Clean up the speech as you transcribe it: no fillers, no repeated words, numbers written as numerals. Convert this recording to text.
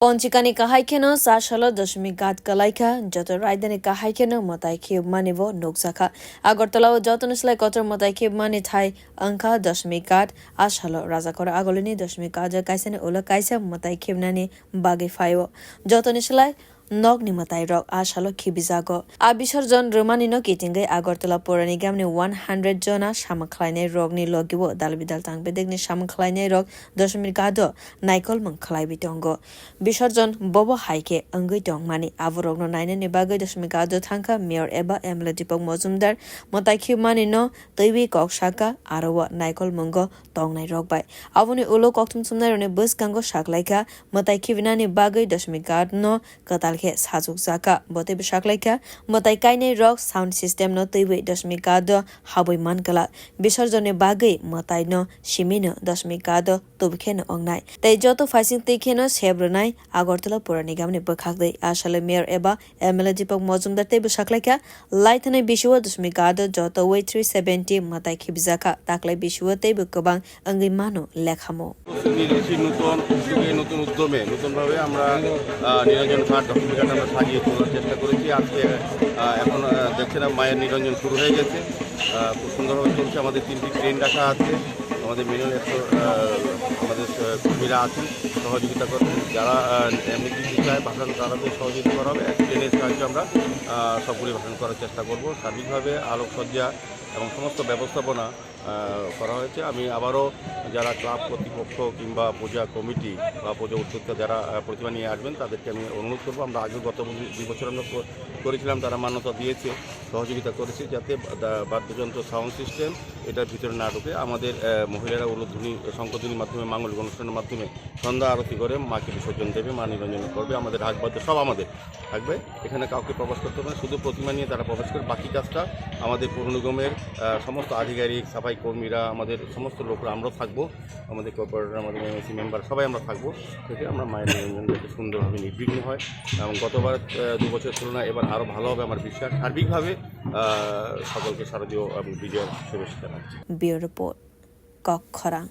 পঞ্চিকানি কাহাইকেনো সাশালো দশমিঘাট কালাইকা যত রায়দানি কাহাইকেনো মতাই খিব মানিব নকজাখা আগরতলা ও যতনসলাই কতর মতাই খিব মানি থাই অংখা দশমিঘাট আশালো রাজাকর আগলিনি দশমিঘাট কাইসানি ওলা কাইসা মতাই খিবনানি বাগে ফাইও যতনসলাই নগনি মতাই রক আশালো খিবিজাগো আবিসর্জন রোমানিনো কিটিঙ্গে আগরতলা পৌরানি গামনি 100 জনা সামখালাইনাই রগনি লগিবো দালবিদাল তাংবে দেখনি সামখালাইনাই রগ দশমিঘাট নাইকল মংখালাইবি টঙ্গ বিসর্জন বব হাইকে অঙ্গই টং মানি আবরগ্ন নাইনানি বাগৈ দশমিঘাট থাংকা মেয়র এবা এমএলএ দীপক মজুমদার মতাই খিব মানি ন তৈবি কক সাকা আরো নাইকল মঙ্গ টংনাই রগবাই আবনি উলো ককতুম সুমনাই রনে বস গাঙ্গো সাকলাইকা মতাই খিবনানি বাগৈ দশমিঘাট ন কতাল সাজুক জাকা বতে বিশাকলাইকা মতাই কাইনাই রক সাউন্ড সিস্টেম ন তৈবই দশমিঘাট হাবই মানকলা বিসর্জনে বাগৈ মতাই ন সিমিন দশমিঘাট তবিখেন অংনাই তাই যত ফাইসিং তৈখেন সেব্রনাই আগরতলা পৌর নিগমনি বখাকদৈ আসলে মেয়র এবা এমএলএ দীপক মজুমদার তৈ বিশাকলাইকা লাইথানাই বিশুয়া দশমিঘাট যত ওই 370 মতাই খিবজাকা তাকলাই বিশুয়া তৈ গোবাং অঙ্গি মানো লেখামো নতুন উদ্যমে নতুনভাবে আমরা নিরঞ্জন ঘাট দশমিঘাট আমরা সাজিয়ে তোলার চেষ্টা করেছি। আজকে এখন দেখছেন মায়ের নিরঞ্জন শুরু হয়ে গেছে, খুব সুন্দরভাবে চলছে। আমাদের 3টি ট্রেন রাখা আছে, আমাদের মিনিমাম 100 আমাদের কর্মীরা আছেন সহযোগিতা করবেন। যারা এমনি চায় ভাষণ তাদের সহযোগিতা করা হবে। ট্রেনের সাহায্যে আমরা সবগুলি ভাষণ করার চেষ্টা করব। সার্বিকভাবে আলোকসজ্জা এবং সমস্ত ব্যবস্থাপনা করা হয়েছে। আমি আবারও যারা ক্লাব কর্তৃপক্ষ কিংবা পূজা কমিটি বা পূজা উদ্যোক্তা যারা প্রতিমা নিয়ে আসবেন তাদেরকে আমি অনুরোধ করবো। আমরা আগে গত 2 বছর আমরা করেছিলাম, তারা মান্যতা দিয়েছে, সহযোগিতা করেছে যাতে বাদ্যযন্ত্র সাউন্ড সিস্টেম এটার ভিতরে না ঢুকে। আমাদের মহিলারা উলুধ্বনি শঙ্করধ্বনির মাধ্যমে মাঙ্গলিক অনুষ্ঠানের মাধ্যমে সন্ধ্যা আরতি করে মাকে বিসর্জন দেবে, মা নিরঞ্জন করবে। আমাদের ঢাকবাদ্য সব আমাদের থাকবে, এখানে কাউকে প্রবেশ করতে হবে না, শুধু প্রতিমা নিয়ে তারা প্রবেশ করে। বাকি কাজটা আমাদের পৌর নিগমের সমস্ত আধিকারিক, সাফাই কর্মীরা, আমাদের সমস্ত লোকরা আমরা থাকবো, আমাদের কর্পোরেটর, আমাদের এমএসি মেম্বার সবাই আমরা থাকবো, থেকে আমরা মায়ের নিরঞ্জন যাতে সুন্দরভাবে নির্বিঘ্ন হয় এবং গতবার 2 বছরের তুলনায় এবার আরও ভালো হবে আমার বিশ্বাস। সার্বিকভাবে সকলকে শারদীয় বিজয় শুভেচ্ছা জানাচ্ছি। Bureau report কক্ষরা।